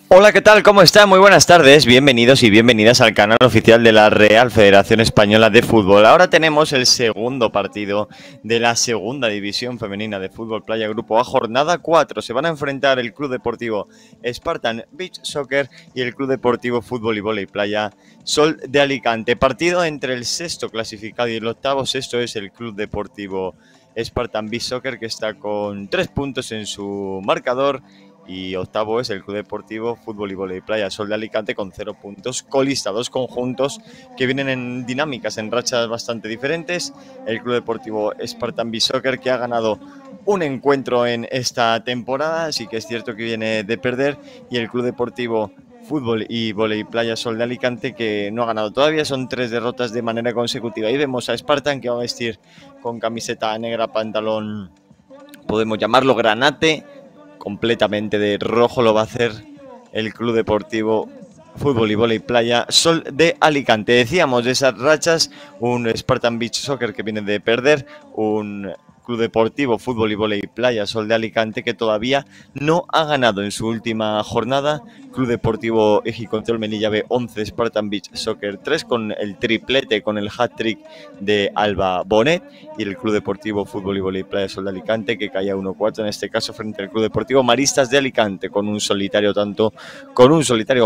Hola, ¿qué tal? ¿Cómo está? Muy buenas tardes. Bienvenidos y bienvenidas al canal oficial de la Real Federación Española de Fútbol. Ahora tenemos el segundo partido de la segunda división femenina de fútbol playa Grupo A, jornada 4. Se van a enfrentar el Club Deportivo Spartan Beach Soccer y el Club Deportivo Fútbol y Vóley Playa Sol de Alicante. Partido entre el sexto clasificado y el octavo. Sexto es el Club Deportivo Spartan Beach Soccer, que está con 3 puntos en su marcador. Y octavo es el Club Deportivo Fútbol y Vóley Playa Sol de Alicante con 0 puntos. Colista, dos conjuntos que vienen en dinámicas, en rachas bastante diferentes. El Club Deportivo Spartan Beach Soccer, que ha ganado un encuentro en esta temporada, así que es cierto que viene de perder. Y el Club Deportivo Fútbol y Vóley Playa Sol de Alicante, que no ha ganado todavía, son 3 derrotas de manera consecutiva. Ahí vemos a Spartan, que va a vestir con camiseta negra, pantalón, podemos llamarlo granate, completamente de rojo lo va a hacer el Club Deportivo Fútbol y Vóley Playa Sol de Alicante. Decíamos de esas rachas, un Spartan Beach Soccer que viene de perder, un Club Deportivo Fútbol y Vóley Playa Sol de Alicante que todavía no ha ganado en su última jornada. Club Deportivo Ejicontrol Melilla B 11, Spartan Beach Soccer 3, con el triplete, con el hat-trick de Alba Bonet, y el Club Deportivo Fútbol y Vóley Playa Sol de Alicante, que caía 1-4 en este caso frente al Club Deportivo Maristas de Alicante, con un solitario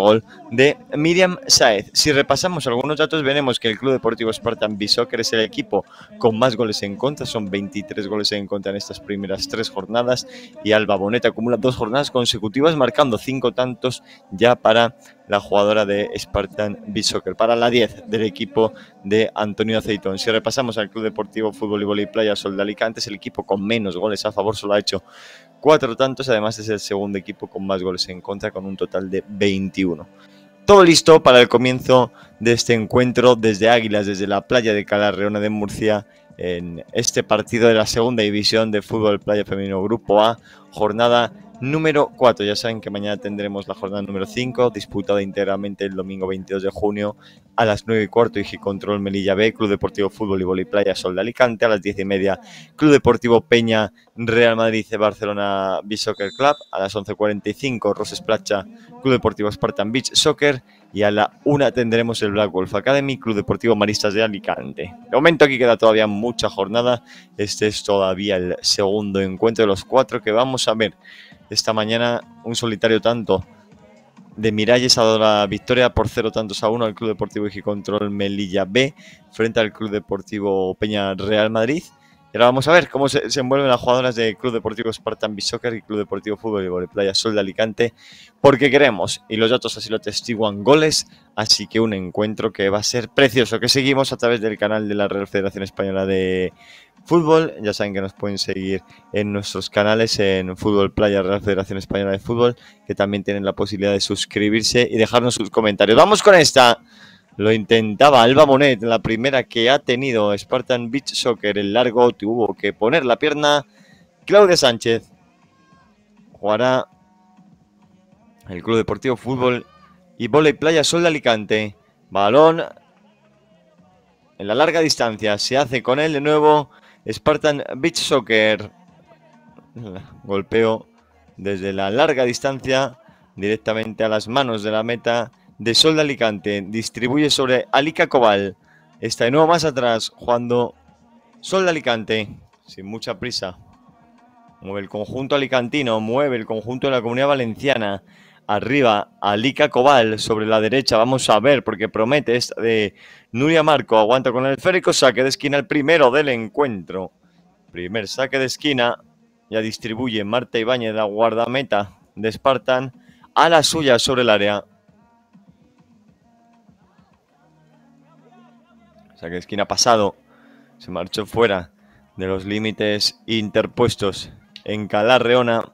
gol de Miriam Sáez. Si repasamos algunos datos, veremos que el Club Deportivo Spartan Beach Soccer es el equipo con más goles en contra, son 23 goles en contra en estas primeras 3 jornadas, y Alba Bonet acumula 2 jornadas consecutivas marcando 5 tantos ya para la jugadora de Spartan Beach Soccer, para la 10 del equipo de Antonio Aceitón. Si repasamos al Club Deportivo Fútbol y Vóley Playa Sol de Alicante, es el equipo con menos goles a favor, solo ha hecho 4 tantos, además es el segundo equipo con más goles en contra, con un total de 21. Todo listo para el comienzo de este encuentro desde Águilas, desde la playa de Calarreona de Murcia, en este partido de la segunda división de fútbol playa femenino Grupo A, jornada número 4. Ya saben que mañana tendremos la jornada número 5, disputada íntegramente el domingo 22 de junio a las 9:15, Ejicontrol Melilla B, Club Deportivo Fútbol y Vóley Playa Sol de Alicante. A las 10:30, Club Deportivo Peña Real Madrid de Barcelona Beach Soccer Club. A las 11:45, Roses Platja Club Deportivo Spartan Beach Soccer. Y a la 1 tendremos el Black Wolf Academy, Club Deportivo Maristas de Alicante. De momento aquí queda todavía mucha jornada. Este es todavía el segundo encuentro de los 4 que vamos a ver. Esta mañana un solitario tanto de Miralles ha dado la victoria por 0 tantos a 1 al Club Deportivo Ejicontrol Melilla B frente al Club Deportivo Peña Real Madrid. Y ahora vamos a ver cómo se envuelven las jugadoras del Club Deportivo Spartan Beach Soccer y Club Deportivo Fútbol y Vóley Playa Sol de Alicante, porque queremos, y los datos así lo atestiguan, goles, así que un encuentro que va a ser precioso, que seguimos a través del canal de la Real Federación Española de Fútbol. Ya saben que nos pueden seguir en nuestros canales en Fútbol Playa Real Federación Española de Fútbol, que también tienen la posibilidad de suscribirse y dejarnos sus comentarios. Vamos con esta. Lo intentaba Alba Bonet, la primera que ha tenido Spartan Beach Soccer. El largo tuvo que poner la pierna Claudia Sánchez. Jugará el Club Deportivo Fútbol y Vóley Playa Sol de Alicante. Balón en la larga distancia. Se hace con él de nuevo Spartan Beach Soccer. Golpeo desde la larga distancia directamente a las manos de la meta de Sol de Alicante. Distribuye sobre Alica Cobal. Está de nuevo más atrás jugando Sol de Alicante sin mucha prisa. Mueve el conjunto alicantino, mueve el conjunto de la Comunidad Valenciana. Arriba, Alica Cobal sobre la derecha. Vamos a ver, porque promete esta de Nuria Marco. Aguanta con el esférico. Saque de esquina, el primero del encuentro. Primer saque de esquina. Ya distribuye Marta Ibáñez, la guardameta de Spartan, a la suya sobre el área. Saque de esquina pasado. Se marchó fuera de los límites interpuestos en Calarreona,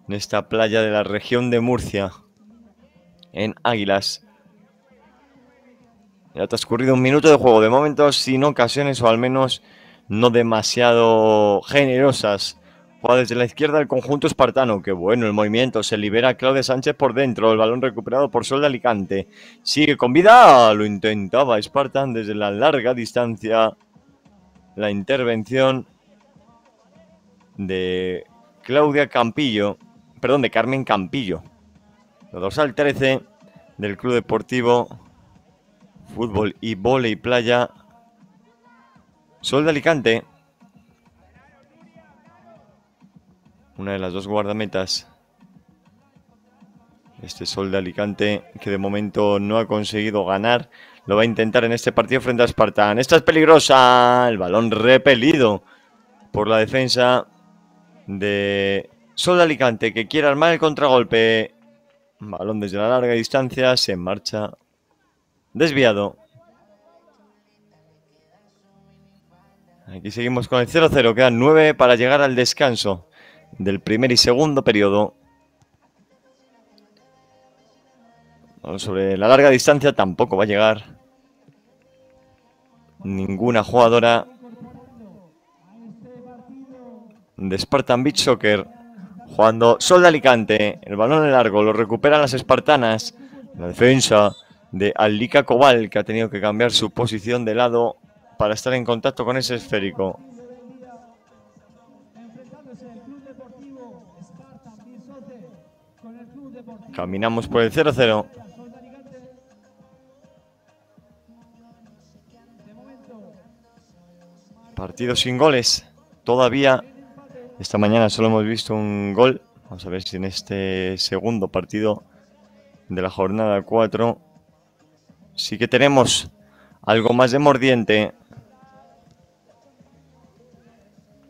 en esta playa de la región de Murcia, en Águilas. Ya ha transcurrido un minuto de juego, de momento sin ocasiones, o al menos no demasiado generosas. Juega desde la izquierda el conjunto espartano. Qué bueno el movimiento. Se libera Claudia Sánchez por dentro. El balón recuperado por Sol de Alicante. Sigue con vida. Lo intentaba Spartan desde la larga distancia. La intervención de Claudia Campillo. Perdón, de Carmen Campillo. La dorsal 13 del Club Deportivo Fútbol y Vóley Playa Sol de Alicante. Una de las dos guardametas. Este Sol de Alicante, que de momento no ha conseguido ganar, lo va a intentar en este partido frente a Spartan. Esta es peligrosa. El balón repelido por la defensa de Sol de Alicante, que quiere armar el contragolpe. Balón desde la larga distancia. Se marcha desviado. Aquí seguimos con el 0-0. Quedan 9 para llegar al descanso del primer y segundo periodo. Sobre la larga distancia tampoco va a llegar ninguna jugadora de Spartan Beach Soccer. Jugando Sol de Alicante. El balón en largo lo recuperan las espartanas. La defensa de Alika Kobal, que ha tenido que cambiar su posición de lado para estar en contacto con ese esférico. Caminamos por el 0-0. Partido sin goles. Todavía esta mañana solo hemos visto un gol. Vamos a ver si en este segundo partido de la jornada 4 sí que tenemos algo más de mordiente.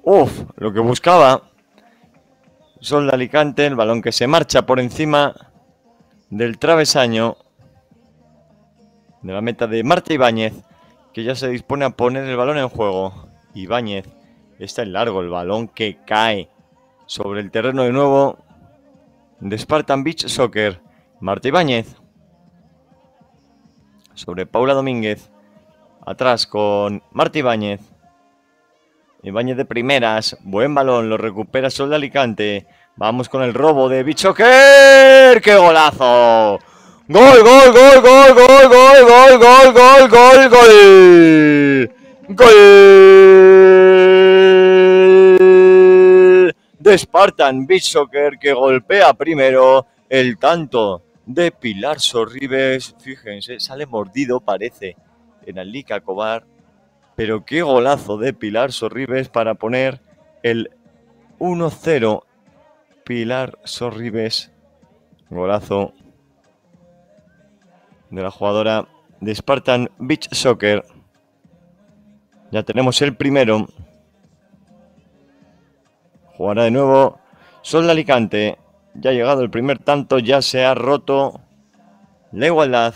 Uf, lo que buscaba Sol de Alicante. El balón que se marcha por encima del travesaño de la meta de Marta Ibáñez, que ya se dispone a poner el balón en juego. Ibáñez, está en largo, el balón que cae sobre el terreno de nuevo de Spartan Beach Soccer. Marta Ibáñez sobre Paula Domínguez. Atrás con Marta Ibáñez. Ibáñez de primeras. Buen balón, lo recupera Sol de Alicante. Vamos con el robo de Beach Soccer. ¡Qué golazo! ¡Gol, gol, gol, gol, gol, gol, gol, gol, gol, gol, gol! ¡Gol! De Spartan Beach Soccer, que golpea primero el tanto de Pilar Sorribes. Fíjense, sale mordido, parece, en Alika Kobal. Pero qué golazo de Pilar Sorribes para poner el 1-0. Pilar Sorribes. Golazo de la jugadora de Spartan Beach Soccer. Ya tenemos el primero. Jugará de nuevo Sol de Alicante. Ya ha llegado el primer tanto. Ya se ha roto la igualdad.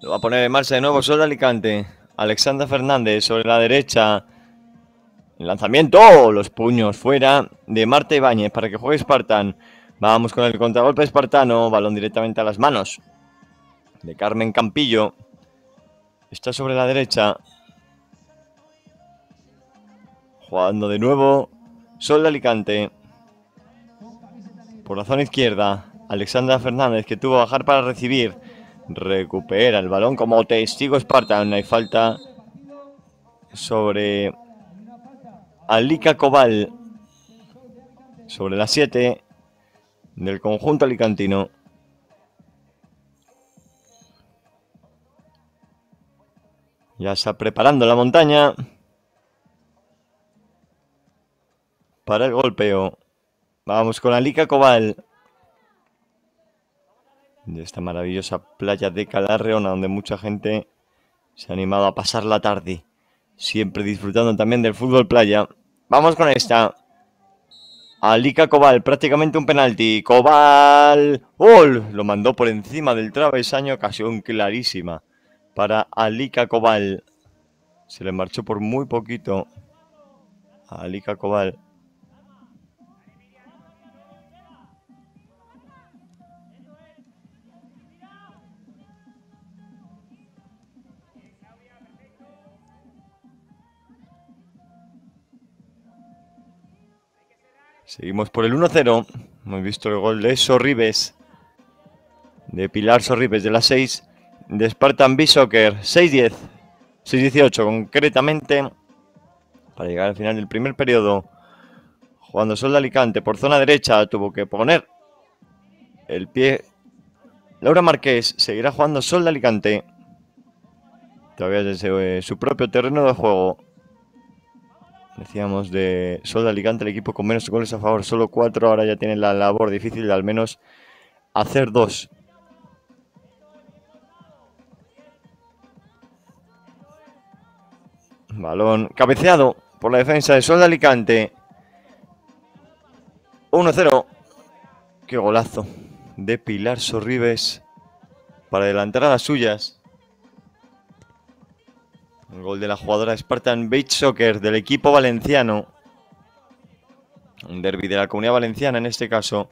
Lo va a poner en marcha de nuevo Sol de Alicante. Alexandra Fernández sobre la derecha. El lanzamiento. Los puños fuera de Marta Ibáñez para que juegue Spartan. Vamos con el contragolpe espartano. Balón directamente a las manos de Carmen Campillo. Está sobre la derecha. Jugando de nuevo Sol de Alicante. Por la zona izquierda. Alexandra Fernández, que tuvo que bajar para recibir. Recupera el balón como testigo Spartan. Hay falta sobre Alika Kobal. Sobre la 7 del conjunto alicantino. Ya está preparando la montaña para el golpeo. Vamos con Alika Kobal. De esta maravillosa playa de Calarreona, donde mucha gente se ha animado a pasar la tarde. Siempre disfrutando también del fútbol playa. Vamos con esta. Alika Kobal, prácticamente un penalti. Kobal. ¡Gol! Lo mandó por encima del travesaño. Ocasión clarísima para Alika Kobal. Se le marchó por muy poquito a Alika Kobal. Seguimos por el 1-0. Hemos visto el gol de Sorribes. De Pilar Sorribes de la 6. De Spartan Beach Soccer. 6-10. 6-18 concretamente. para llegar al final del primer periodo. Jugando Sol de Alicante por zona derecha, tuvo que poner el pie Laura Marqués. Seguirá jugando Sol de Alicante. Todavía desde su propio terreno de juego. Decíamos de Sol de Alicante, el equipo con menos goles a favor, solo 4. Ahora ya tiene la labor difícil de al menos hacer 2. Balón cabeceado por la defensa de Sol de Alicante. 1-0. Qué golazo de Pilar Sorribes para adelantar a las suyas. El gol de la jugadora Spartan Beach Soccer del equipo valenciano. Un derbi de la Comunidad Valenciana en este caso.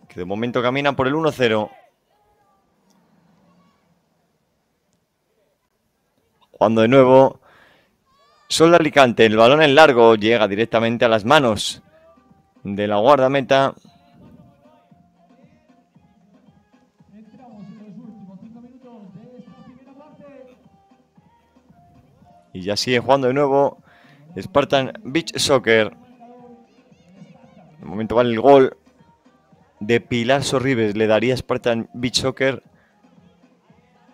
Que de momento camina por el 1-0. Jugando de nuevo Sol de Alicante. El balón en largo llega directamente a las manos de la guardameta. Y ya sigue jugando de nuevo Spartan Beach Soccer. De momento vale el gol de Pilar Sorribes. Le daría a Spartan Beach Soccer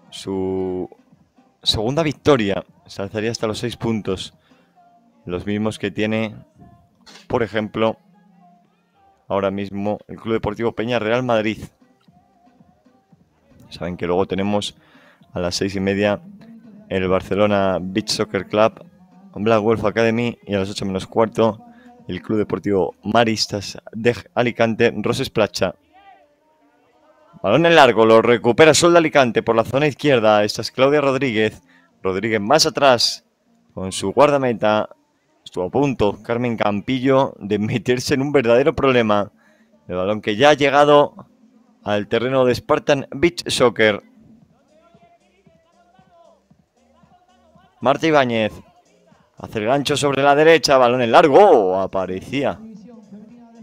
su segunda victoria. Se alzaría hasta los 6 puntos. Los mismos que tiene, por ejemplo, ahora mismo el Club Deportivo Peña Real Madrid. Saben que luego tenemos a las 6:30 el Barcelona Beach Soccer Club, Black Wolf Academy, y a las 8 menos cuarto el Club Deportivo Maristas de Alicante, Roses Placha. Balón en largo, lo recupera Sol de Alicante por la zona izquierda. Esta es Claudia Rodríguez. Rodríguez más atrás con su guardameta. Estuvo a punto Carmen Campillo de meterse en un verdadero problema. El balón que ya ha llegado al terreno de Spartan Beach Soccer. Marta Ibáñez hace el gancho sobre la derecha. Balón en largo. Aparecía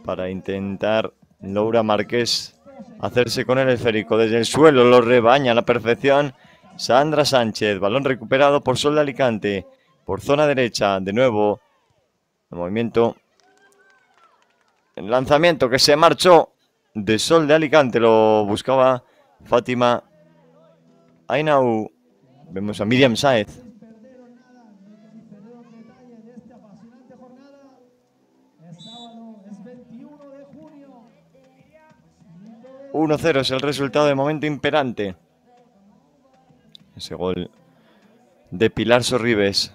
para intentar Laura Marqués hacerse con el esférico. Desde el suelo lo rebaña a la perfección Sandra Sánchez. Balón recuperado por Sol de Alicante. Por zona derecha. De nuevo. El movimiento. El lanzamiento que se marchó de Sol de Alicante. Lo buscaba Fátima Ainau. Vemos a Miriam Sáez. 1-0 es el resultado de momento imperante. Ese gol de Pilar Sorribes.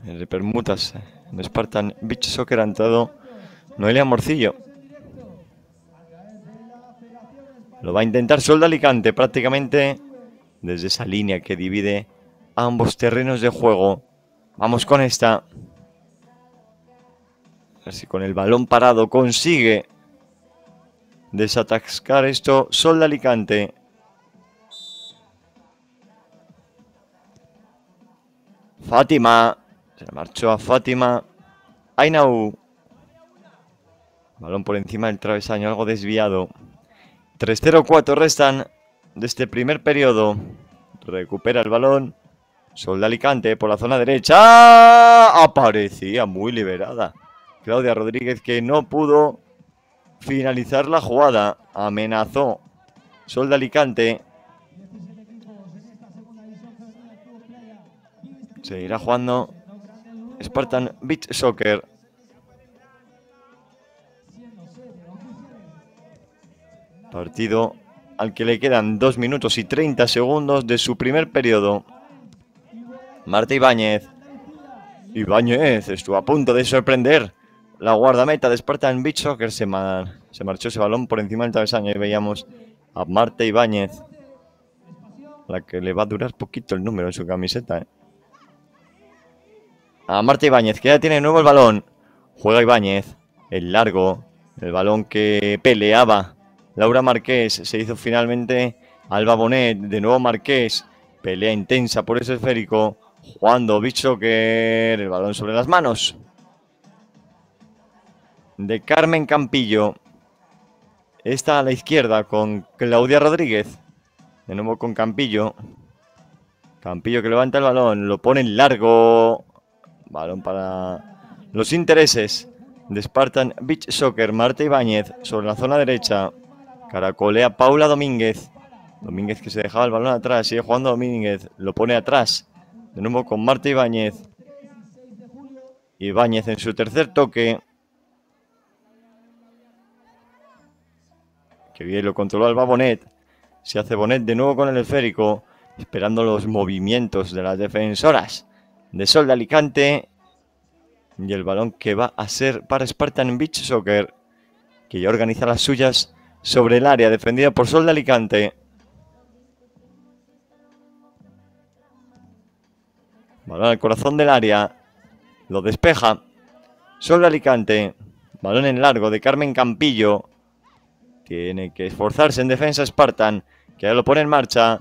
El de permutas en Spartan Beach Soccer ha entrado Noelia Morcillo. Lo va a intentar Sol de Alicante prácticamente desde esa línea que divide ambos terrenos de juego. Vamos con esta. A ver si con el balón parado consigue desatascar esto Sol de Alicante. Fátima. Se le marchó a Fátima Ainau. Balón por encima del travesaño, algo desviado. 3-0-4 restan de este primer periodo. Recupera el balón Sol de Alicante por la zona derecha. Aparecía muy liberada Claudia Rodríguez, que no pudo finalizar la jugada. Amenazó Sol de Alicante. Seguirá jugando Spartan Beach Soccer. Partido al que le quedan 2 minutos y 30 segundos de su primer periodo. Marta Ibáñez. Ibáñez estuvo a punto de sorprender la guardameta de Spartan Beach Soccer. Se marchó ese balón por encima del travesaño. Y veíamos a Marta Ibáñez, la que le va a durar poquito el número en su camiseta. A Marta Ibáñez, que ya tiene de nuevo el balón. Juega Ibáñez, el largo, el balón que peleaba Laura Marqués. Se hizo finalmente Alba Bonet. De nuevo Marqués. Pelea intensa por ese esférico. Jugando Beach Soccer. El balón sobre las manos de Carmen Campillo. Está a la izquierda con Claudia Rodríguez. De nuevo con Campillo. Campillo que levanta el balón, lo pone en largo. Balón para los intereses de Spartan Beach Soccer. Marta Ibáñez sobre la zona derecha. Caracolea Paula Domínguez. Domínguez que se dejaba el balón atrás. Sigue jugando Domínguez. Lo pone atrás. De nuevo con Marta Ibáñez. Ibáñez en su tercer toque. Que bien lo controló Alba Bonet. Se hace Bonet de nuevo con el esférico. Esperando los movimientos de las defensoras de Sol de Alicante. Y el balón que va a ser para Spartan Beach Soccer. Que ya organiza las suyas sobre el área. Defendida por Sol de Alicante. Balón al corazón del área. Lo despeja Sol de Alicante. Balón en largo de Carmen Campillo. Tiene que esforzarse en defensa Spartan. Que ya lo pone en marcha.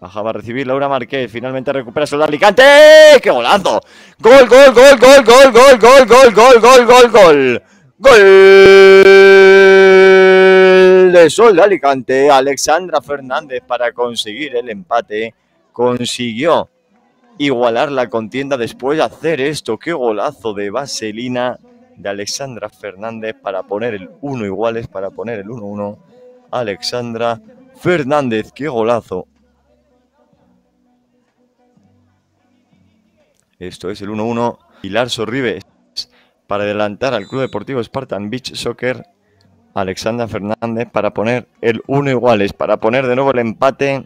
Bajaba a recibir Laura Márquez. Finalmente recupera Sol de Alicante. ¡Qué golazo! ¡Gol, gol, gol, gol, gol, gol, gol, gol, gol, gol, gol, gol! ¡Gol de Sol de Alicante! Alexandra Fernández para conseguir el empate. Consiguió igualar la contienda después de hacer esto. ¡Qué golazo de vaselina de Alexandra Fernández para poner el 1 iguales, para poner el 1-1! Alexandra Fernández, ¡qué golazo! Esto es el 1-1. Pilar Sorribes para adelantar al Club Deportivo Spartan Beach Soccer. Alexandra Fernández para poner el 1 iguales, para poner de nuevo el empate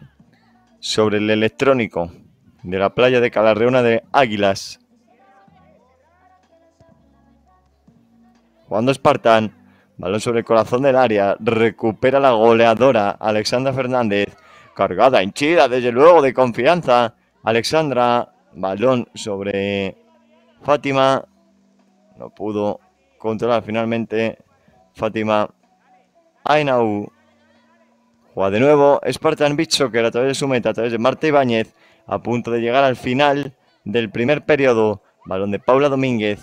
sobre el electrónico de la playa de Calarreona de Águilas. Jugando Spartan. Balón sobre el corazón del área. Recupera la goleadora Alexandra Fernández. Cargada, hinchida, desde luego, de confianza. Alexandra. Balón sobre Fátima. No pudo controlar finalmente Fátima Ainau. Juega de nuevo Spartan Beach Soccer a través de su meta, a través de Marta Ibáñez. A punto de llegar al final del primer periodo. Balón de Paula Domínguez.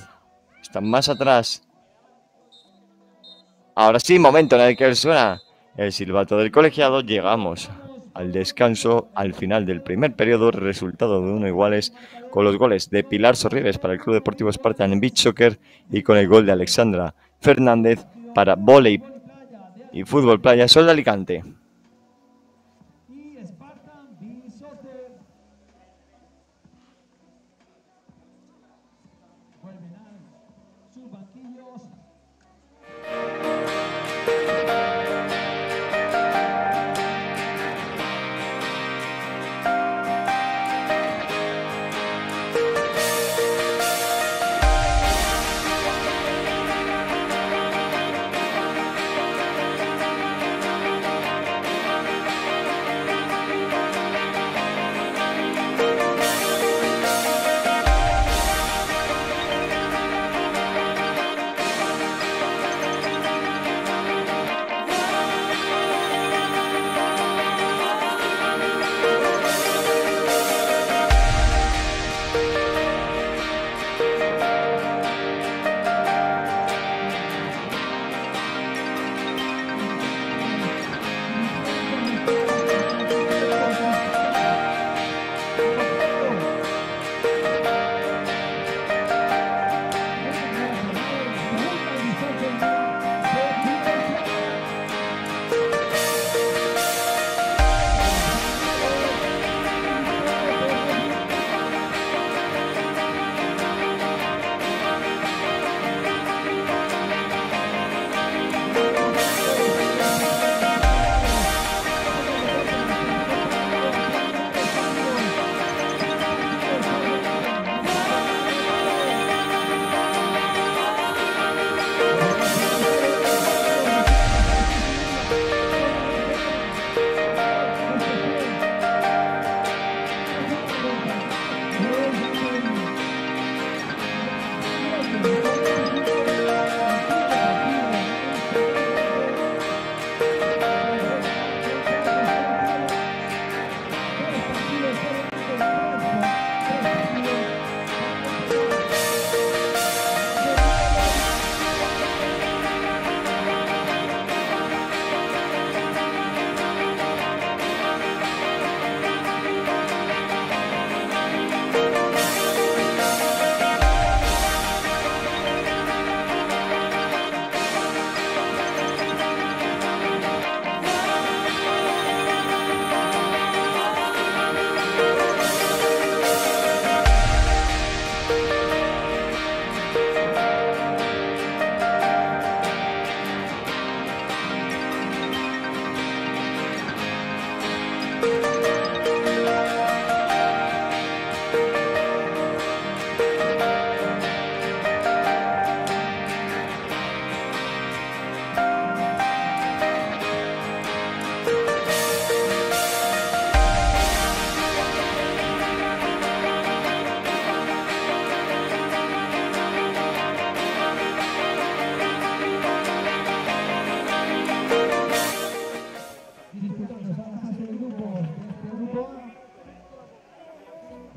Están más atrás. Ahora sí, momento en el que suena el silbato del colegiado. Llegamos al descanso, al final del primer periodo. Resultado de 1 iguales, con los goles de Pilar Sorribes para el Club Deportivo Spartan en Beach Soccer y con el gol de Alexandra Fernández para vóley y fútbol playa Sol de Alicante.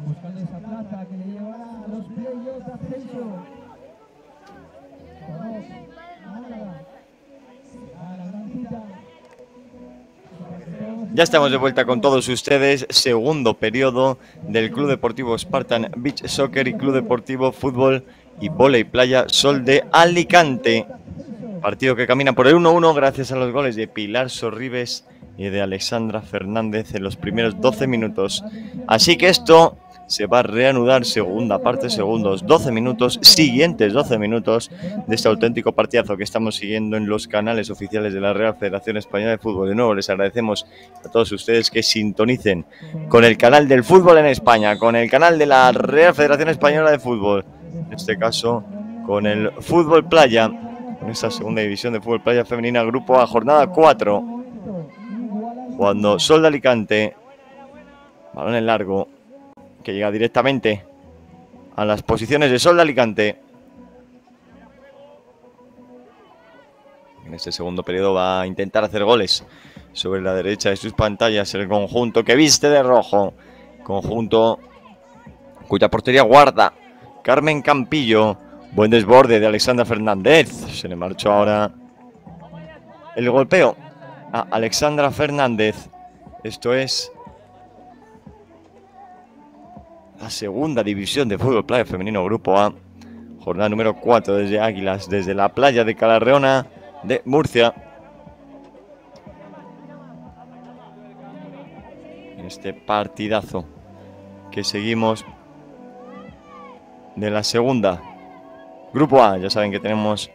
buscando esa plaza que le llevará a los playoffs de ascenso. Vamos, Málaga, a la gran cita. Ya estamos de vuelta con todos ustedes, segundo periodo del Club Deportivo Spartan Beach Soccer y Club Deportivo Fútbol y Vóley Playa Sol de Alicante. Partido que camina por el 1-1 gracias a los goles de Pilar Sorribes y de Alexandra Fernández en los primeros 12 minutos. Así que esto se va a reanudar, segunda parte, segundos 12 minutos, siguientes 12 minutos de este auténtico partidazo que estamos siguiendo en los canales oficiales de la Real Federación Española de Fútbol. De nuevo les agradecemos a todos ustedes que sintonicen con el canal del fútbol en España, con el canal de la Real Federación Española de Fútbol, en este caso con el Fútbol Playa, con esta segunda división de Fútbol Playa Femenina, Grupo A, jornada 4, cuando Sol de Alicante, balón en largo, que llega directamente a las posiciones de Sol de Alicante. En este segundo periodo va a intentar hacer goles sobre la derecha de sus pantallas el conjunto que viste de rojo, conjunto cuya portería guarda Carmen Campillo. Buen desborde de Alexandra Fernández. Se le marchó ahora el golpeo a Alexandra Fernández. Esto es la segunda división de fútbol playa femenino Grupo A. Jornada número 4 desde Águilas, desde la playa de Calarreona de Murcia. En este partidazo que seguimos de la segunda. Grupo A, ya saben que tenemos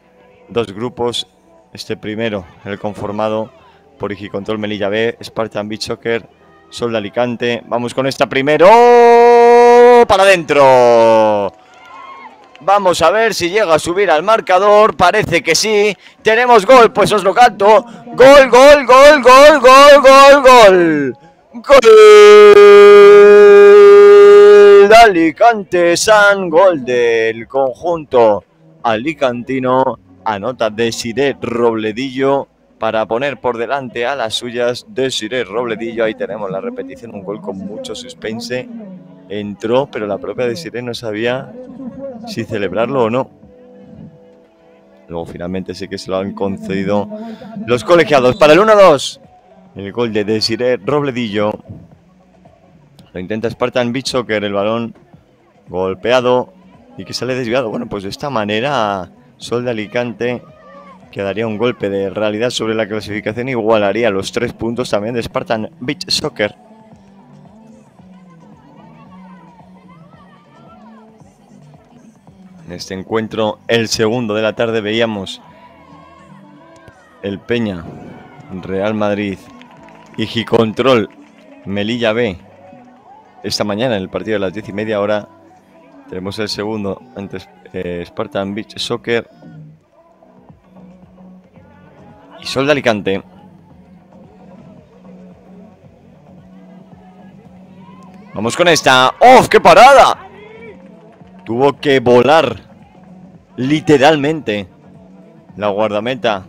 dos grupos. Este primero, el conformado por Igicontrol Melilla B, Spartan Beach Soccer, Sol de Alicante. Vamos con esta primero. ¡Oh! ¡Para adentro! Vamos a ver si llega a subir al marcador. Parece que sí. Tenemos gol, pues os lo canto. Gol, gol, gol, gol, gol, gol, gol. Gol de Alicante San, gol del conjunto alicantino. Anota Desiree Robledillo para poner por delante a las suyas. Desiree Robledillo, ahí tenemos la repetición, un gol con mucho suspense. Entró, pero la propia Desiree no sabía si celebrarlo o no. Luego finalmente sí que se lo han concedido los colegiados para el 1-2. El gol de Desiree Robledillo. Lo intenta Spartan Beach Soccer, el balón golpeado y que sale desviado. Bueno, pues de esta manera Sol de Alicante quedaría un golpe de realidad sobre la clasificación, igualaría los 3 puntos también de Spartan Beach Soccer. En este encuentro, el segundo de la tarde, veíamos el Peña, Real Madrid, Igicontrol Melilla B. Esta mañana, en el partido de las 10:30 ahora, tenemos el segundo entre Spartan Beach Soccer y Sol de Alicante. Vamos con esta. ¡Oh, qué parada! Tuvo que volar literalmente la guardameta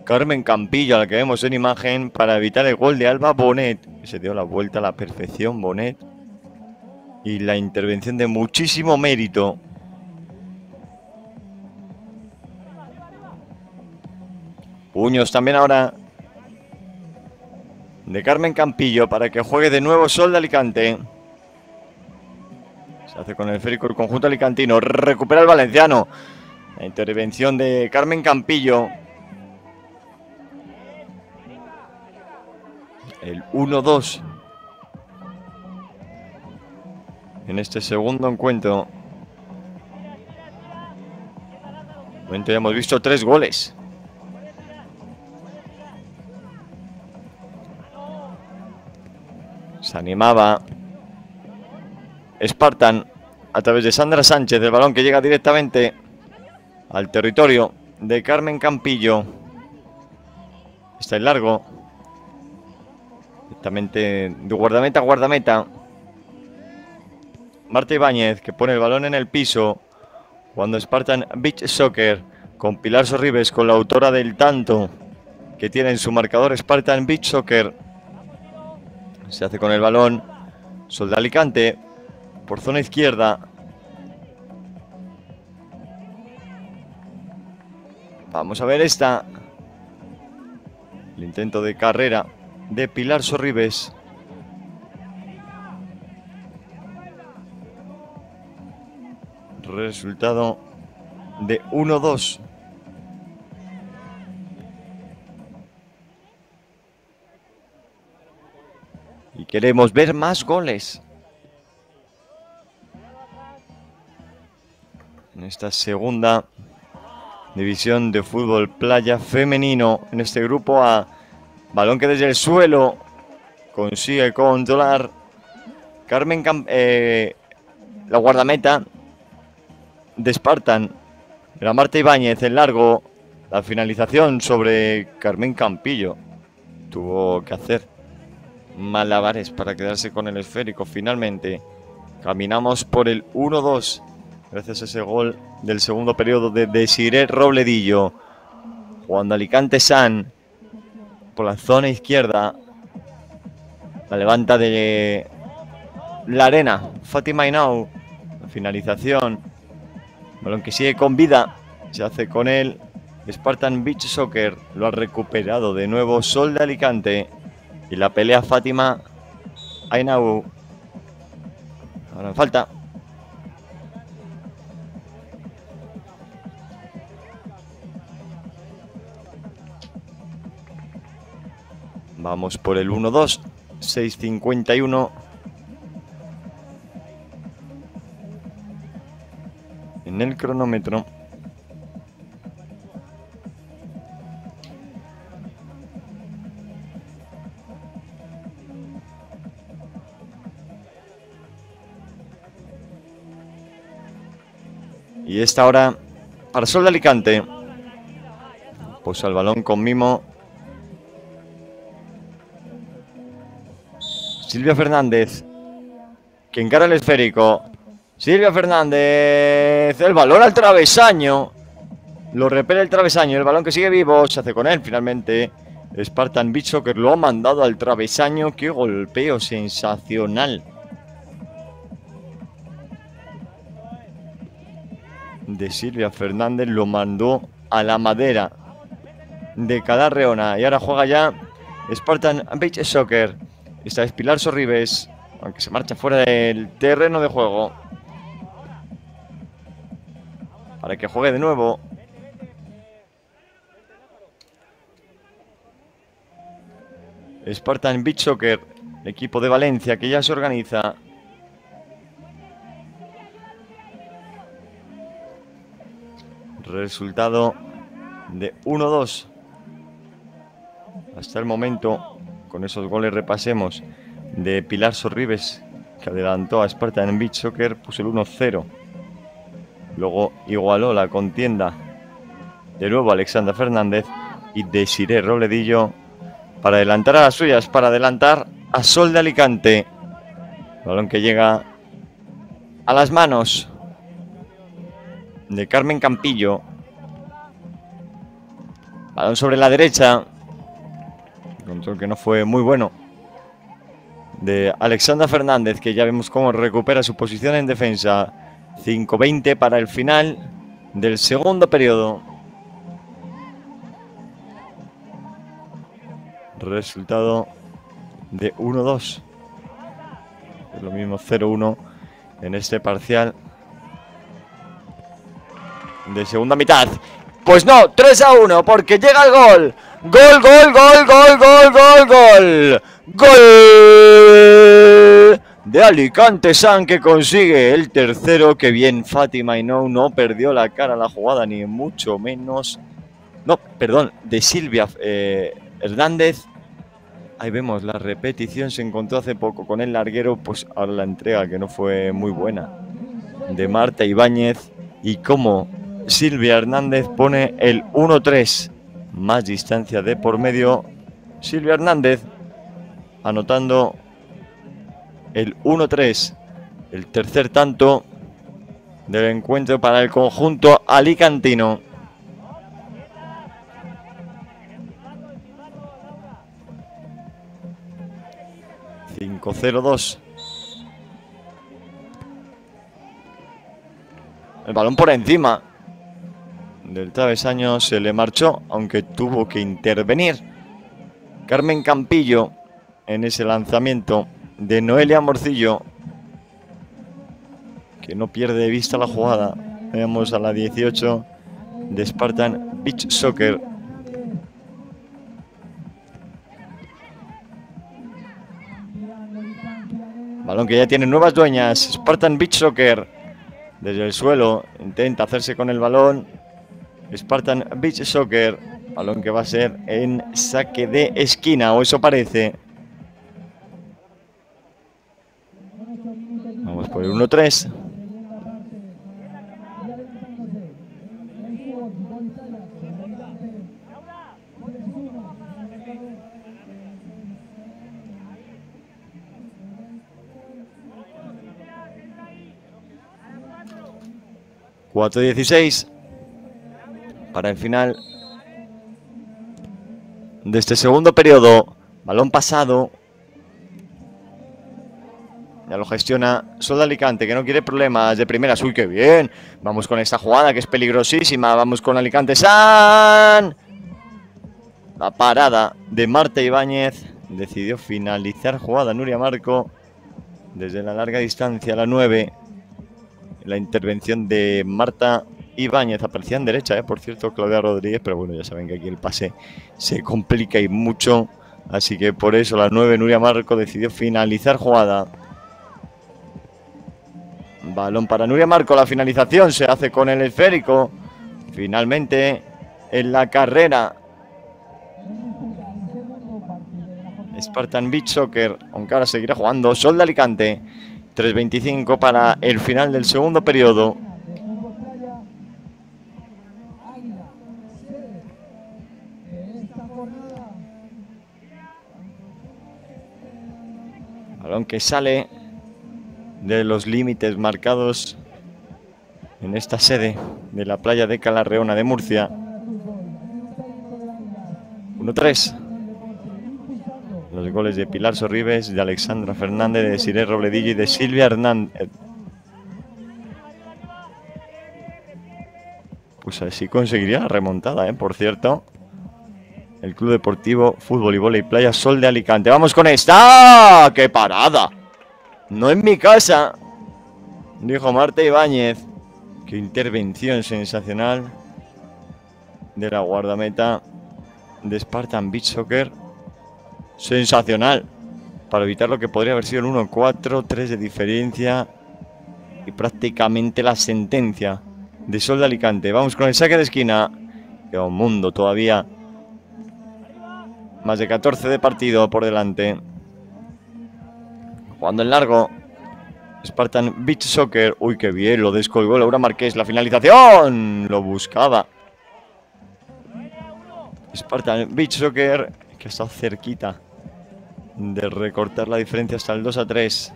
Carmen Campillo, a la que vemos en imagen, para evitar el gol de Alba Bonet. Se dio la vuelta a la perfección Bonet. Y la intervención de muchísimo mérito. Puños también ahora de Carmen Campillo para que juegue de nuevo Sol de Alicante. Se hace con el esférico el conjunto alicantino. Recupera el valenciano. La intervención de Carmen Campillo. El 1-2. En este segundo encuentro. De momento ya hemos visto 3 goles. Se animaba Spartan a través de Sandra Sánchez. El balón que llega directamente al territorio de Carmen Campillo. Está en largo. Directamente de guardameta a guardameta. Marta Ibáñez, que pone el balón en el piso. Cuando Spartan Beach Soccer con Pilar Sorribes, con la autora del tanto que tiene en su marcador Spartan Beach Soccer. Se hace con el balón Sol de Alicante por zona izquierda. Vamos a ver esta. El intento de carrera de Pilar Sorribes. Resultado de 1-2. Y queremos ver más goles en esta segunda división de fútbol playa femenino. En este grupo A, balón que desde el suelo consigue controlar Carmen la guardameta de Spartan. Era Marta Ibáñez en largo. La finalización sobre Carmen Campillo. Tuvo que hacer malabares para quedarse con el esférico. Finalmente caminamos por el 1-2 gracias a ese gol del segundo periodo de Desiree Robledillo. Jugando Alicante San por la zona izquierda. La levanta de la arena Fátima Ainau. La finalización. Balón que sigue con vida. Se hace con él Spartan Beach Soccer. Lo ha recuperado de nuevo Sol de Alicante. Y la pelea Fátima Ainau. Ahora en falta. Vamos por el 1-2. 6:51. En el cronómetro. Y esta hora para Sol de Alicante. Posa el balón con mimo. Silvia Fernández, que encara el esférico. Silvia Fernández, el balón al travesaño. Lo repele el travesaño, el balón que sigue vivo, se hace con él finalmente. Spartan Beach Soccer lo ha mandado al travesaño. Qué golpeo sensacional de Silvia Fernández, lo mandó a la madera de Calarreona. Y ahora juega ya Spartan Beach Soccer. Esta es Pilar Sorribes, aunque se marcha fuera del terreno de juego. Para que juegue de nuevo. Spartan Beach Soccer, el equipo de Valencia que ya se organiza. Resultado de 1-2. Hasta el momento, con esos goles repasemos de Pilar Sorribes, que adelantó a Spartan Beach Soccer, puso el 1-0. Luego igualó la contienda de nuevo Alexandra Fernández y Desiree Robledillo para adelantar a las suyas, para adelantar a Sol de Alicante. Balón que llega a las manos de Carmen Campillo. Balón sobre la derecha. Control que no fue muy bueno de Alexandra Fernández, que ya vemos cómo recupera su posición en defensa. 5:20 para el final del segundo periodo. Resultado de 1-2. Es lo mismo 0-1 en este parcial de segunda mitad. Pues no, 3-1, porque llega el gol. Gol, gol, gol, gol, gol, gol, gol. Gol de Alicante San, que consigue el tercero. Que bien, Fátima Ainau no perdió la cara a la jugada, ni mucho menos. No, perdón, de Silvia Hernández. Ahí vemos la repetición, se encontró hace poco con el larguero, pues ahora la entrega que no fue muy buena de Marta Ibáñez. Y como Silvia Hernández pone el 1-3, más distancia de por medio. Silvia Hernández anotando el 1-3, el tercer tanto del encuentro para el conjunto alicantino. ...5-0-2... El balón por encima del travesaño, se le marchó, aunque tuvo que intervenir Carmen Campillo en ese lanzamiento de Noelia Morcillo, que no pierde de vista la jugada. Veamos a la 18 de Spartan Beach Soccer. Balón que ya tiene nuevas dueñas. Spartan Beach Soccer desde el suelo intenta hacerse con el balón. Spartan Beach Soccer, balón que va a ser en saque de esquina, o eso parece. Vamos por el 1-3. ...4-16... para el final de este segundo periodo. Balón pasado. Ya lo gestiona Sol de Alicante, que no quiere problemas de primeras. ¡Uy, qué bien! Vamos con esta jugada que es peligrosísima. Vamos con Alicante San. La parada de Marta Ibáñez. Decidió finalizar jugada Nuria Marco. Desde la larga distancia, la 9. La intervención de Marta Ibáñez. Aparecía en derecha, por cierto, Claudia Rodríguez. Pero bueno, ya saben que aquí el pase se complica y mucho. Así que por eso la 9, Nuria Marco, decidió finalizar jugada. Balón para Nuria Marco. La finalización se hace con el esférico. Finalmente en la carrera Spartan Beach Soccer, aunque ahora seguirá jugando Sol de Alicante. 3:25 para el final del segundo periodo. Balón que sale de los límites marcados en esta sede de la playa de Calarreona de Murcia. 1-3. Los goles de Pilar Sorribes, de Alexandra Fernández, de Desiree Robledillo y de Silvia Hernández. Pues así conseguiría la remontada, por cierto. El Club Deportivo Fútbol y Vóley Playa Sol de Alicante. ¡Vamos con esta! ¡Ah! ¡Qué parada! No en mi casa, dijo Marta Ibáñez. ¡Qué intervención sensacional de la guardameta de Spartan Beach Soccer! Sensacional, para evitar lo que podría haber sido el 1-4, 3 de diferencia y prácticamente la sentencia de Sol de Alicante. Vamos con el saque de esquina. Queda un mundo todavía. Más de 14 de partido por delante. Jugando en largo Spartan Beach Soccer. Uy, qué bien, lo descolgó Laura Marqués. La finalización lo buscaba Spartan Beach Soccer, que ha estado cerquita de recortar la diferencia hasta el 2-3.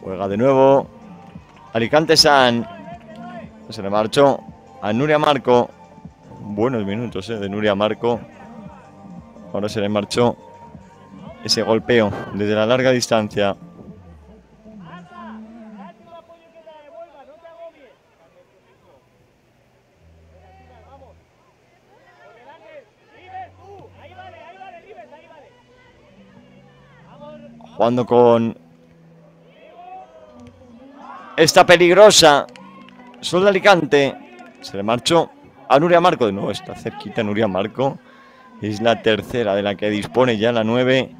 Juega de nuevo Alicante San. Se le marchó a Nuria Marco. Buenos minutos de Nuria Marco. Ahora se le marchó ese golpeo desde la larga distancia. Jugando con esta peligrosa Sol de Alicante. Se le marchó a Nuria Marco. De nuevo está cerquita Nuria Marco. Es la tercera de la que dispone ya la 9.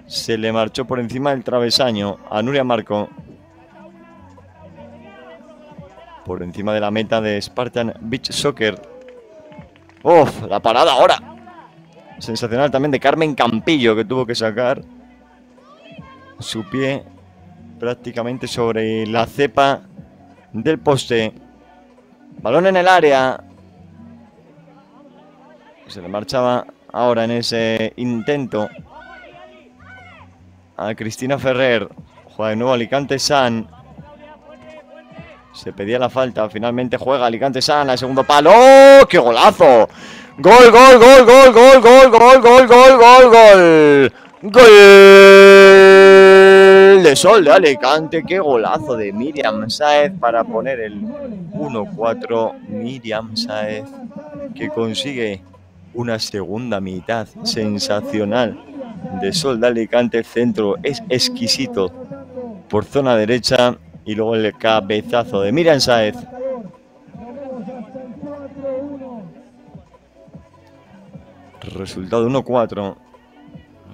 Se le marchó por encima del travesaño a Nuria Marco. Por encima de la meta de Spartan Beach Soccer. ¡Uf! La parada ahora. Sensacional también de Carmen Campillo, que tuvo que sacar su pie prácticamente sobre la cepa del poste. Balón en el área. Se le marchaba ahora en ese intento a Cristina Ferrer. Juega de nuevo Alicante San. Se pedía la falta. Finalmente juega Alicante San al segundo palo. ¡Oh! ¡Qué golazo! ¡Gol, gol, gol, gol, gol, gol, gol, gol, gol, gol, gol! ¡Gol! de Sol de Alicante. Qué golazo de Miriam Sáez para poner el 1-4. Miriam Sáez, que consigue una segunda mitad sensacional de Sol de Alicante. El centro es exquisito por zona derecha y luego el cabezazo de Miriam Sáez. Resultado 1-4,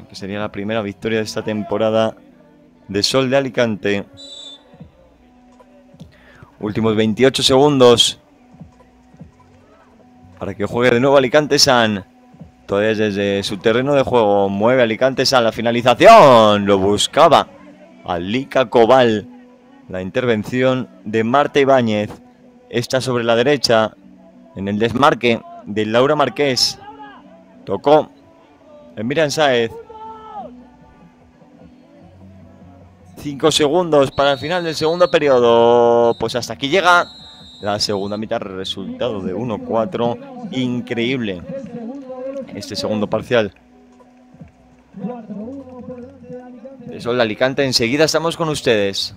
que sería la primera victoria de esta temporada de Sol de Alicante. Últimos 28 segundos para que juegue de nuevo Alicante San. Todavía desde su terreno de juego mueve Alicante San. La finalización lo buscaba Alika Cobal. La intervención de Marta Ibáñez. Esta sobre la derecha en el desmarque de Laura Marqués. Tocó Miriam Sáez. 5 segundos para el final del segundo periodo. Pues hasta aquí llega la segunda mitad. Resultado de 1-4. Increíble este segundo parcial de Sol de Alicante. Enseguida estamos con ustedes.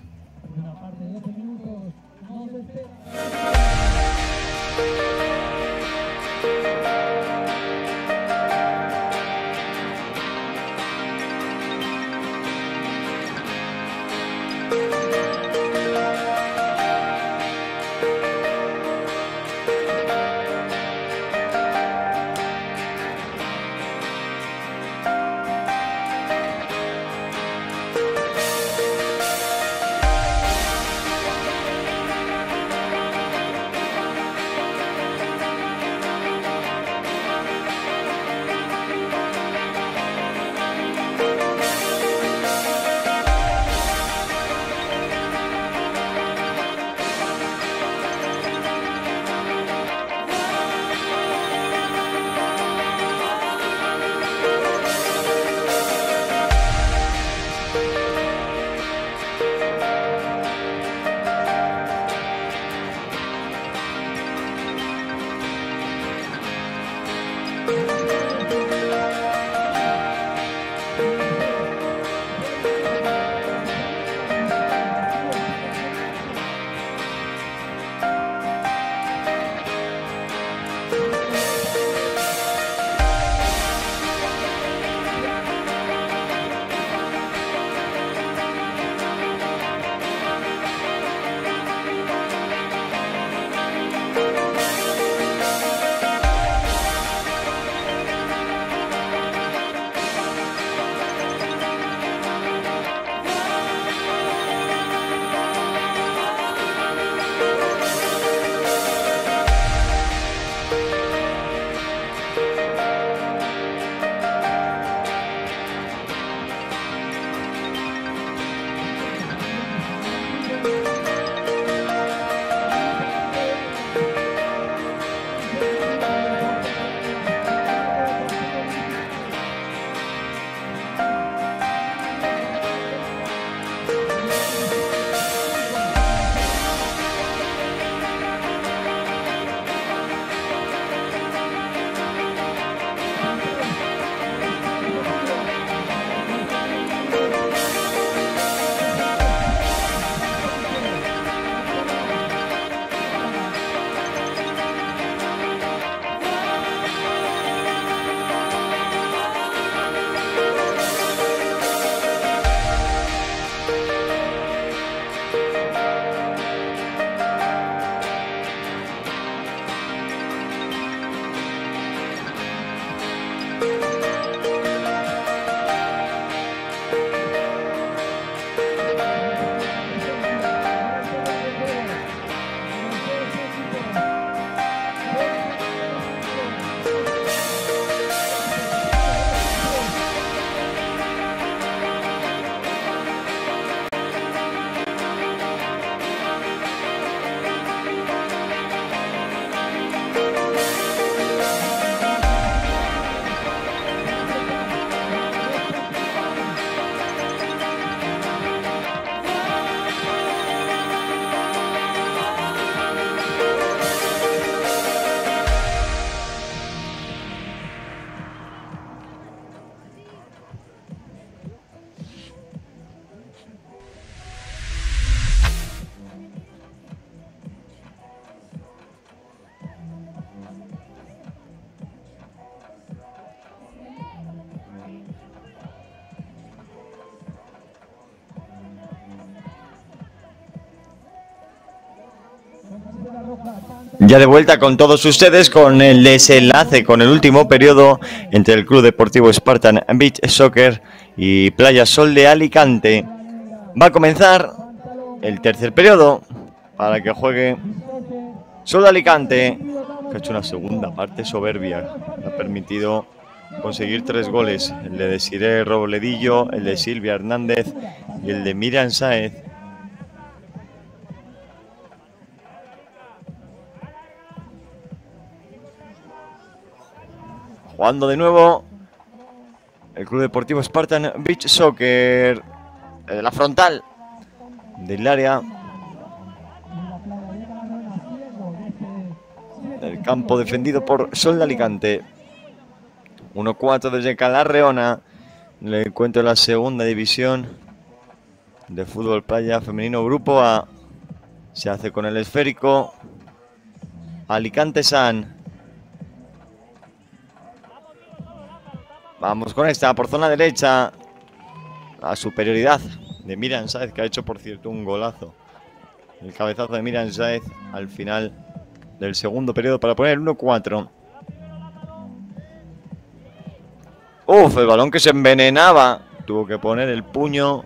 Ya de vuelta con todos ustedes con el desenlace, con el último periodo entre el Club Deportivo Spartan Beach Soccer y Playa Sol de Alicante. Va a comenzar el tercer periodo para que juegue Sol de Alicante, que ha hecho una segunda parte soberbia. Le ha permitido conseguir 3 goles, el de Desiree Robledillo, el de Silvia Hernández y el de Miriam Sáez. Jugando de nuevo el Club Deportivo Spartan Beach Soccer, de la frontal del área del campo defendido por Sol de Alicante. 1-4 desde Calarreona. El encuentro de la segunda división de fútbol playa femenino Grupo A. Se hace con el esférico Alicante San. Vamos con esta por zona derecha. La superioridad de Miriam Sáez, que ha hecho por cierto un golazo. El cabezazo de Miriam Sáez al final del segundo periodo para poner 1-4. Uf, el balón que se envenenaba. Tuvo que poner el puño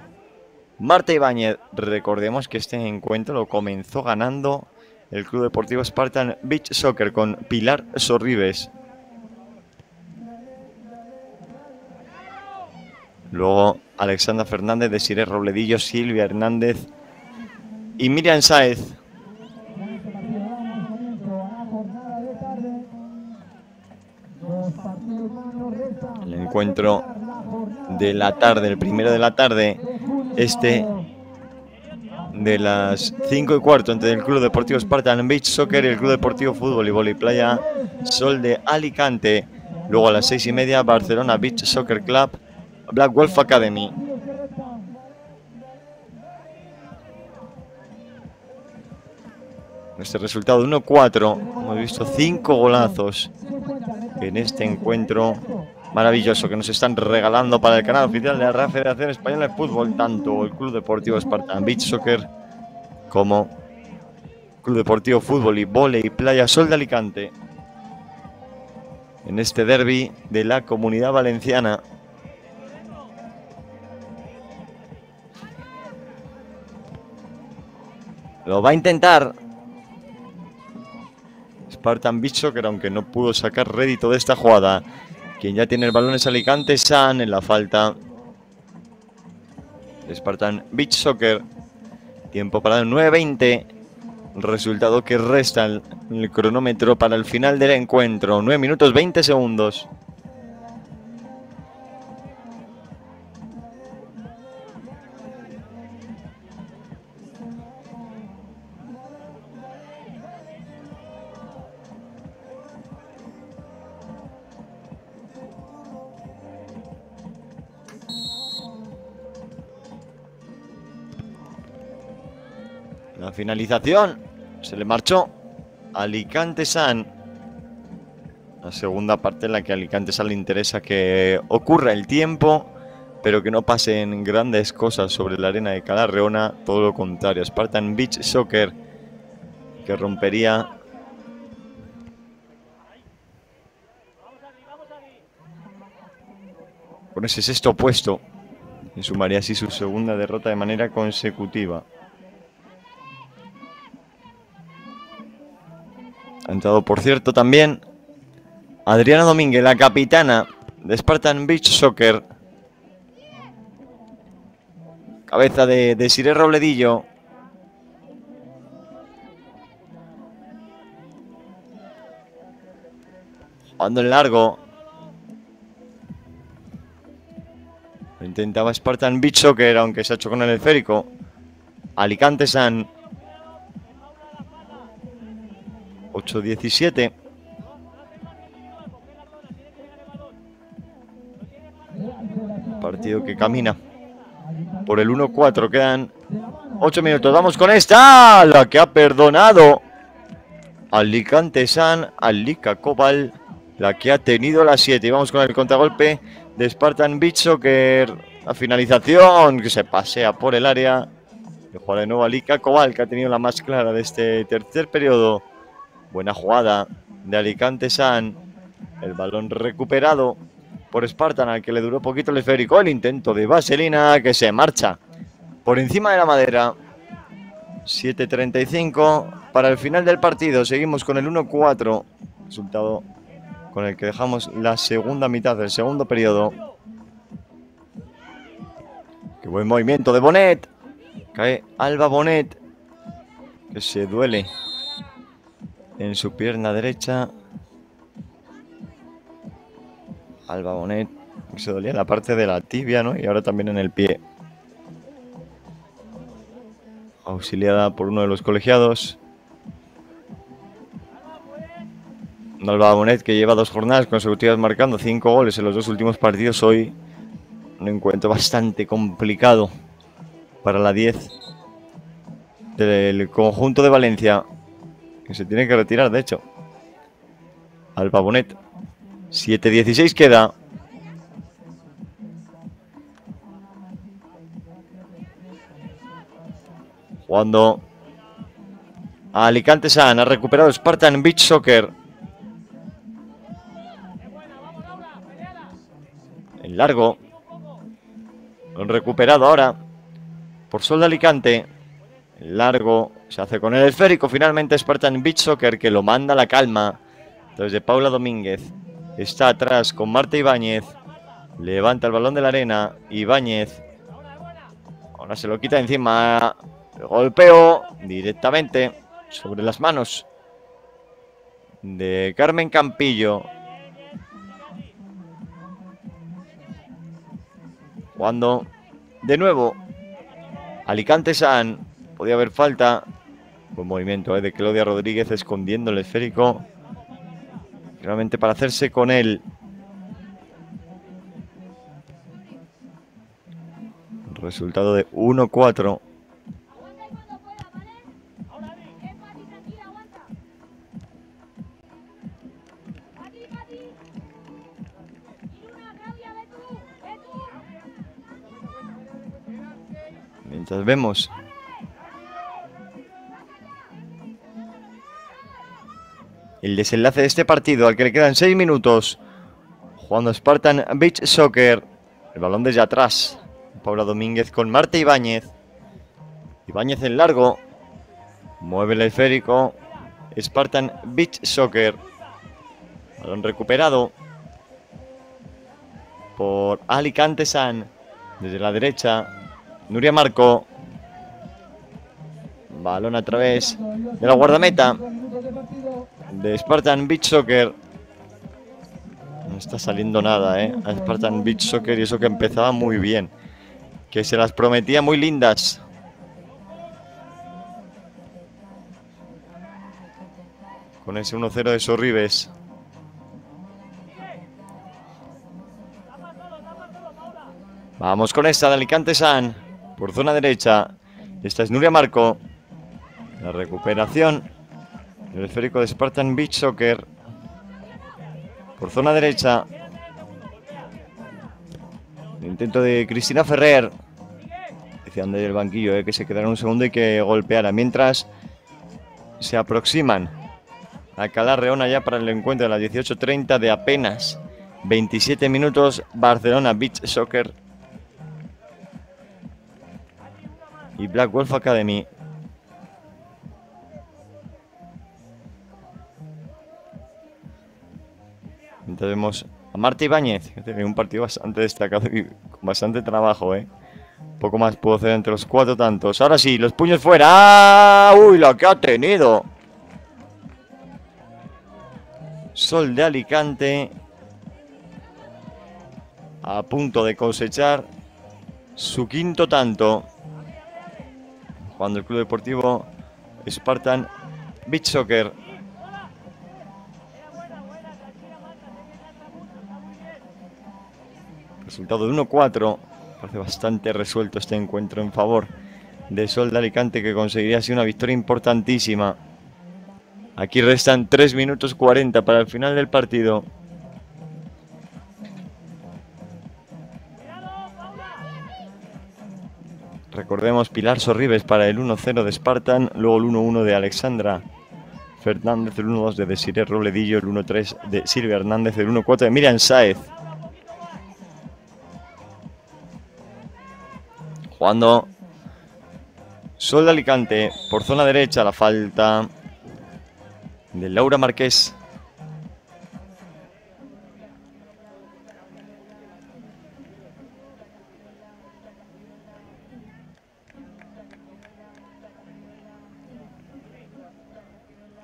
Marta Ibáñez. Recordemos que este encuentro lo comenzó ganando el Club Deportivo Spartan Beach Soccer con Pilar Sorribes. Luego Alexandra Fernández, Desiree Robledillo, Silvia Hernández y Miriam Sáez. El encuentro de la tarde, el primero de la tarde, este de las 5:15 entre el Club Deportivo Spartan Beach Soccer y el Club Deportivo Fútbol y Vóley Playa Sol de Alicante. Luego a las 6:30 Barcelona Beach Soccer Club, Black Wolf Academy. Este resultado 1-4. Hemos visto 5 golazos en este encuentro maravilloso que nos están regalando para el canal oficial de la Real Federación Española de Fútbol, tanto el Club Deportivo Spartan Beach Soccer como Club Deportivo Fútbol y Vóley Playa Sol de Alicante. En este derbi de la Comunidad Valenciana. Lo va a intentar Spartan Beach Soccer, aunque no pudo sacar rédito de esta jugada. Quien ya tiene el balón es Alicante San en la falta. Spartan Beach Soccer. Tiempo para el 9:20. Resultado que resta el cronómetro para el final del encuentro. 9 minutos 20 segundos. La finalización se le marchó a Alicante San. La segunda parte en la que a Alicante San le interesa que ocurra el tiempo, pero que no pasen grandes cosas sobre la arena de Calarreona. Todo lo contrario, Spartan Beach Soccer, que rompería con ese sexto puesto y sumaría así su segunda derrota de manera consecutiva. Ha entrado, por cierto, también Adriana Domínguez, la capitana de Spartan Beach Soccer. Cabeza de Desiree Robledillo. Jugando en largo. Lo intentaba Spartan Beach Soccer, aunque se ha hecho con el esférico. Alicante San. 8-17. Partido que camina por el 1-4. Quedan 8 minutos. Vamos con esta. La que ha perdonado Alicante San. Alica Cobal. La que ha tenido la 7. Y vamos con el contragolpe de Spartan Beach Soccer. La finalización que se pasea por el área. Que juega de nuevo Alica Cobal, que ha tenido la más clara de este tercer periodo. Buena jugada de Alicante San. El balón recuperado por Spartan, al que le duró poquito el esférico. El intento de Vaselina, que se marcha por encima de la madera. 7:35 para el final del partido. Seguimos con el 1-4. Resultado con el que dejamos la segunda mitad del segundo periodo. Qué buen movimiento de Bonet. Cae Alba Bonet, que se duele en su pierna derecha. Alba Bonet, que se dolía en la parte de la tibia, ¿no? Y ahora también en el pie. Auxiliada por uno de los colegiados. Alba Bonet, que lleva 2 jornadas consecutivas marcando 5 goles en los 2 últimos partidos. Hoy un encuentro bastante complicado para la 10 del conjunto de Valencia, que se tiene que retirar, de hecho. Alba Bonet. 7:16 queda. Jugando a Alicante San. Ha recuperado Spartan Beach Soccer. En largo. Lo han recuperado ahora por Sol de Alicante. En largo. Se hace con el esférico. Finalmente Spartan Beach Soccer, que lo manda a la calma. Desde Paula Domínguez. Está atrás con Marta Ibáñez. Levanta el balón de la arena. Ibáñez. Ahora se lo quita encima. El golpeo directamente sobre las manos de Carmen Campillo. Jugando de nuevo Alicante San. Podía haber falta. Buen movimiento de Claudia Rodríguez, escondiendo el esférico, realmente para hacerse con él. Resultado de 1-4. Mientras vemos el desenlace de este partido, al que le quedan 6 minutos, jugando Spartan Beach Soccer. El balón desde atrás. Paula Domínguez con Marta Ibáñez. Ibáñez en largo. Mueve el esférico. Spartan Beach Soccer. Balón recuperado por Alicante San. Desde la derecha, Nuria Marco. Balón a través de la guardameta de Spartan Beach Soccer. No está saliendo nada, a Spartan Beach Soccer, y eso que empezaba muy bien, que se las prometía muy lindas. Con ese 1-0 de Sorribes. Vamos con esta de Alicante San. Por zona derecha. Esta es Nuria Marco. La recuperación. El esférico de Spartan Beach Soccer. Por zona derecha. El intento de Cristina Ferrer. Decían desde el banquillo que se quedara un segundo y que golpeara. Mientras se aproximan a Calarreona ya para el encuentro de las 18:30 de apenas 27 minutos. Barcelona Beach Soccer y Black Wolf Academy. Entonces vemos a Marta Ibáñez, que tiene un partido bastante destacado y con bastante trabajo, Poco más puedo hacer entre los 4 tantos. Ahora sí, los puños fuera. ¡Ah! ¡Uy, la que ha tenido! Sol de Alicante. A punto de cosechar su 5.º tanto. Jugando el Club Deportivo Spartan Beach Soccer. Resultado de 1-4. Parece bastante resuelto este encuentro en favor de Sol de Alicante, que conseguiría así una victoria importantísima. Aquí restan 3 minutos 40 para el final del partido. Recordemos, Pilar Sorribes para el 1-0 de Spartan, luego el 1-1 de Alexandra Fernández, el 1-2 de Desiree Robledillo, el 1-3 de Silvia Hernández, el 1-4 de Miriam Sáez. Jugando Sol de Alicante por zona derecha, la falta de Laura Marqués.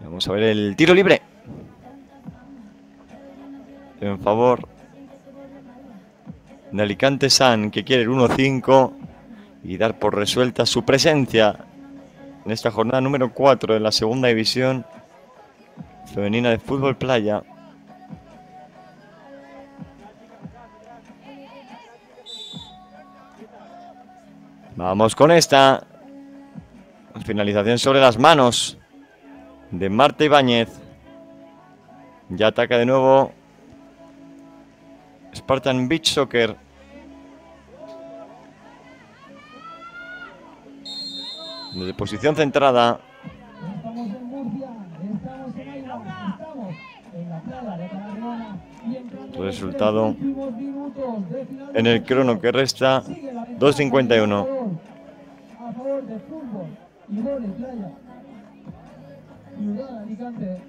Vamos a ver el tiro libre en favor de Alicante San, que quiere el 1-5 y dar por resuelta su presencia en esta jornada número 4 de la segunda división femenina de fútbol playa. Vamos con esta finalización sobre las manos de Marta Ibáñez. Ya ataca de nuevo Spartan Beach Soccer. Desde posición centrada. Estamos en Murcia, estamos en Águila, estamos en la playa de Tarragona y entrando Resultado en los últimos minutos de final en el crono que resta, 2:51. A favor de fútbol y vóley playa. Ciudad de Alicante.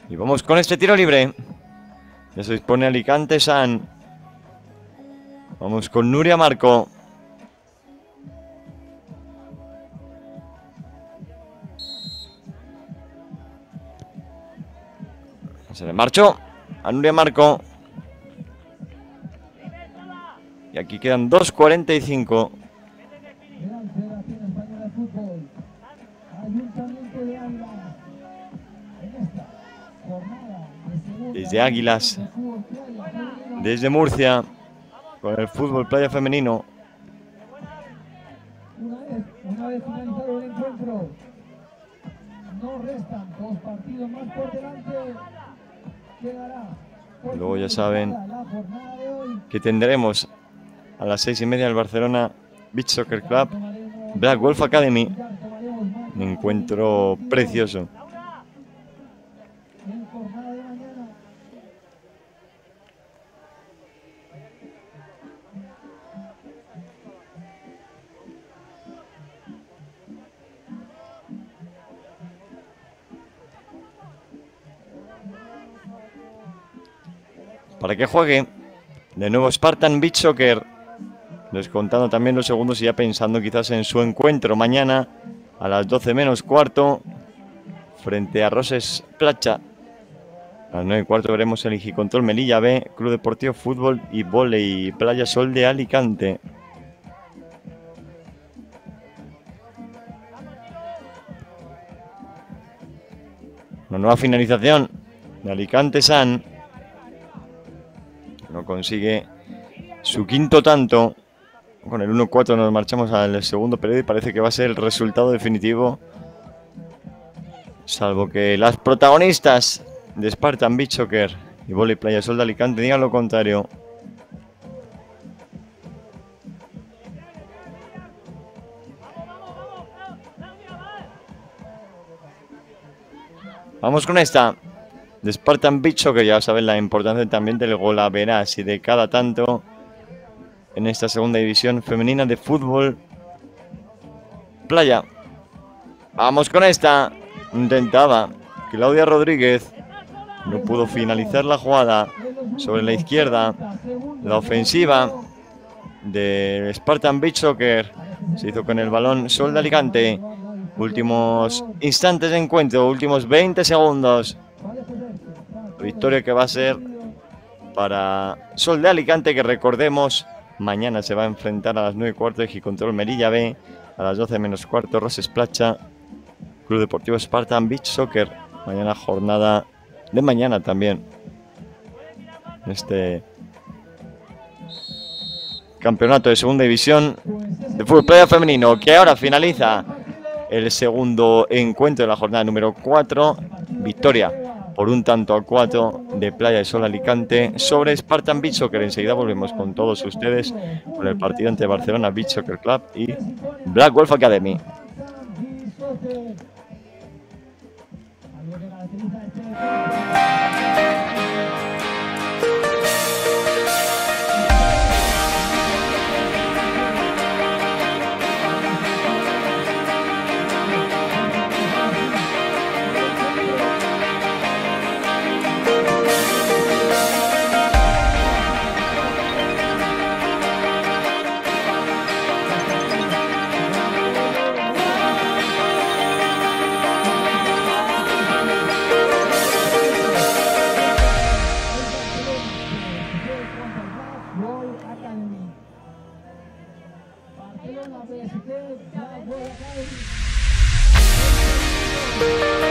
Y vamos con este tiro libre. Ya se dispone Alicante San. Vamos con Nuria Marco. Se le marchó a Nuria Marco. Y aquí quedan 2:45. Real Federación Española de Fútbol. Ayuntamiento de Águila. En esta jornada de segunda Desde Águilas, de fútbol playa femenino. desde Murcia, con el fútbol playa femenino. Una vez finalizado el encuentro, no restan 2 partidos más por delante. Quedará por Luego ya saben finalizada la jornada de hoy. que tendremos a las 6:30 el Barcelona Beach Soccer Club Black Wolf Academy. Un encuentro precioso. En jornada de mañana. Para que juegue de nuevo Spartan Beach Soccer, descontando también los segundos y ya pensando quizás en su encuentro mañana a las 12 menos cuarto frente a Roses Placha. A las 9:15 veremos el Igicontrol Melilla B, Club Deportivo Fútbol y Vóley Playa Sol de Alicante. Una nueva finalización de Alicante San. No consigue su quinto tanto. Con el 1-4 nos marchamos al segundo periodo y parece que va a ser el resultado definitivo. Salvo que las protagonistas de Spartan Beach Soccer y Vóley Playa Sol de Alicante digan lo contrario. Vamos con esta de Spartan Beach Soccer. Ya saben la importancia también del golaveras y de cada tanto en esta segunda división femenina de fútbol playa. Vamos con esta. Intentaba Claudia Rodríguez. No pudo finalizar la jugada. Sobre la izquierda, la ofensiva de Spartan Beach Soccer se hizo con el balón Sol de Alicante. Últimos instantes de encuentro, últimos 20 segundos. Victoria que va a ser para Sol de Alicante, que recordemos, mañana se va a enfrentar a las 9:15 de Igicontrol Melilla B, a las 12 menos cuarto Roses Placha, Club Deportivo Spartan Beach Soccer. Mañana jornada de mañana también. Este campeonato de segunda división de fútbol playa femenino, que ahora finaliza el segundo encuentro de la jornada número 4. Victoria por 1-4 de Playa de Sol Alicante sobre Spartan Beach Soccer. Enseguida volvemos con todos ustedes con el partido entre Barcelona Beach Soccer Club y Black Wolf Academy. Barcelona BST, Black Wolf Academy.